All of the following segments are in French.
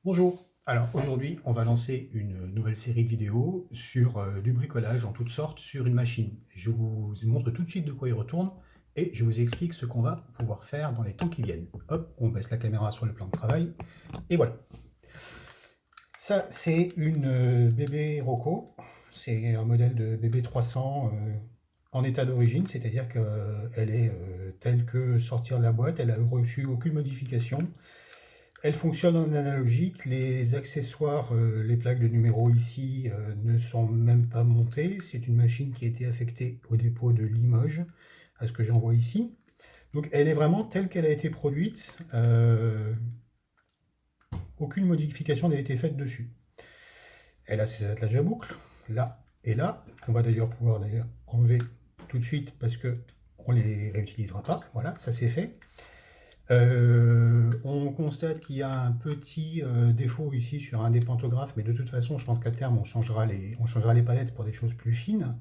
Bonjour. Alors aujourd'hui, on va lancer une nouvelle série de vidéos sur du bricolage en toutes sortes sur une machine. Je vous montre tout de suite de quoi il retourne et je vous explique ce qu'on va pouvoir faire dans les temps qui viennent. Hop, on baisse la caméra sur le plan de travail et voilà. Ça, c'est une bébé Rocco. C'est un modèle de bébé 300 en état d'origine, c'est-à-dire qu'elle est telle que sortir de la boîte, elle n'a reçu aucune modification. Elle fonctionne en analogique, les accessoires, les plaques de numéro ici ne sont même pas montées. C'est une machine qui a été affectée au dépôt de Limoges, à ce que j'en vois ici. Donc elle est vraiment telle qu'elle a été produite, aucune modification n'a été faite dessus. Elle a ses attelages à boucles, là et là, qu'on va d'ailleurs pouvoir enlever tout de suite parce qu'on ne les réutilisera pas. Voilà, ça c'est fait. On constate qu'il y a un petit défaut ici sur un des pantographes, mais de toute façon, je pense qu'à terme, on changera les palettes pour des choses plus fines.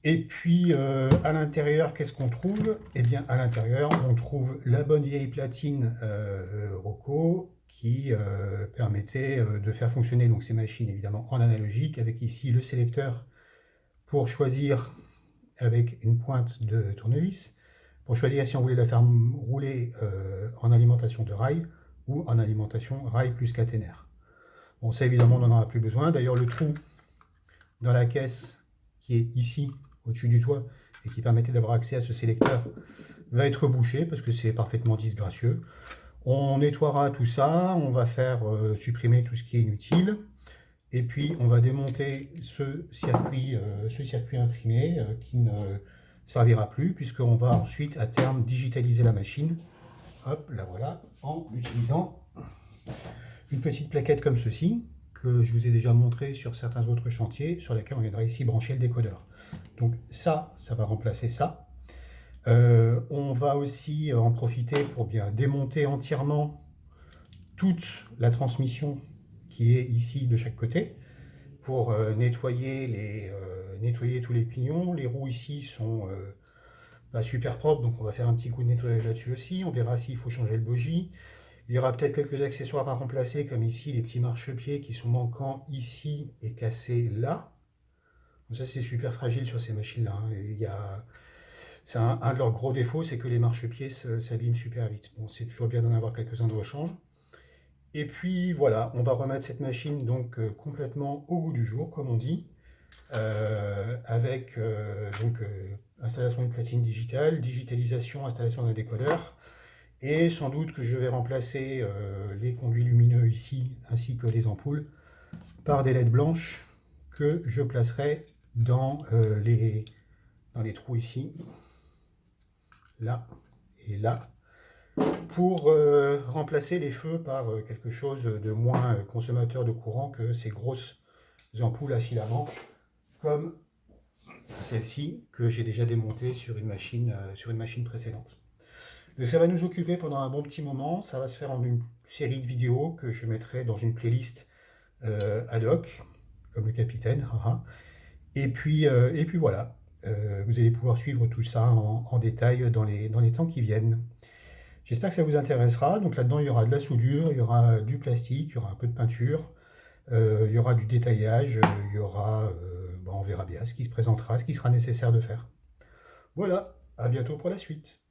Et puis, à l'intérieur, qu'est-ce qu'on trouve? Eh bien, à l'intérieur, on trouve la bonne vieille platine Rocco qui permettait de faire fonctionner donc, ces machines, évidemment, en analogique, avec ici le sélecteur pour choisir avec une pointe de tournevis, pour choisir si on voulait la faire rouler en alimentation de rail ou en alimentation rail plus caténaire. Bon, ça évidemment, on n'en aura plus besoin. D'ailleurs, le trou dans la caisse qui est ici, au-dessus du toit, et qui permettait d'avoir accès à ce sélecteur, va être bouché parce que c'est parfaitement disgracieux. On nettoiera tout ça, on va faire supprimer tout ce qui est inutile. Et puis, on va démonter ce circuit imprimé qui ne servira plus, puisqu'on va ensuite, à terme, digitaliser la machine. Hop, la voilà, en utilisant une petite plaquette comme ceci, que je vous ai déjà montré sur certains autres chantiers, sur lesquels on viendra ici brancher le décodeur. Donc ça va remplacer ça. On va aussi en profiter pour bien démonter entièrement toute la transmission qui est ici de chaque côté, pour nettoyer tous les pignons. Les roues ici sont pas super propres, donc on va faire un petit coup de nettoyage là-dessus aussi. On verra s'il faut changer le bogie. Il y aura peut-être quelques accessoires à remplacer, comme ici les petits marchepieds qui sont manquants ici et cassés là. Donc ça, c'est super fragile sur ces machines-là, hein. C'est un de leurs gros défauts, c'est que les marchepieds s'abîment super vite. Bon, c'est toujours bien d'en avoir quelques-uns de rechange. Et puis voilà, on va remettre cette machine donc complètement au goût du jour, comme on dit, avec installation d'une platine digitale, digitalisation, installation d'un décodeur, et sans doute que je vais remplacer les conduits lumineux ici, ainsi que les ampoules, par des LED blanches que je placerai dans les trous ici, là et là, pour remplacer les feux par quelque chose de moins consommateur de courant que ces grosses ampoules à filaments, comme celle-ci que j'ai déjà démontée sur une machine précédente. Donc ça va nous occuper pendant un bon petit moment. Ça va se faire en une série de vidéos que je mettrai dans une playlist ad hoc, comme le capitaine. Et puis voilà, vous allez pouvoir suivre tout ça en détail dans les temps qui viennent. J'espère que ça vous intéressera. Donc là-dedans, il y aura de la soudure, il y aura du plastique, il y aura un peu de peinture, il y aura du détaillage, il y aura, on verra bien ce qui se présentera, ce qui sera nécessaire de faire. Voilà, à bientôt pour la suite.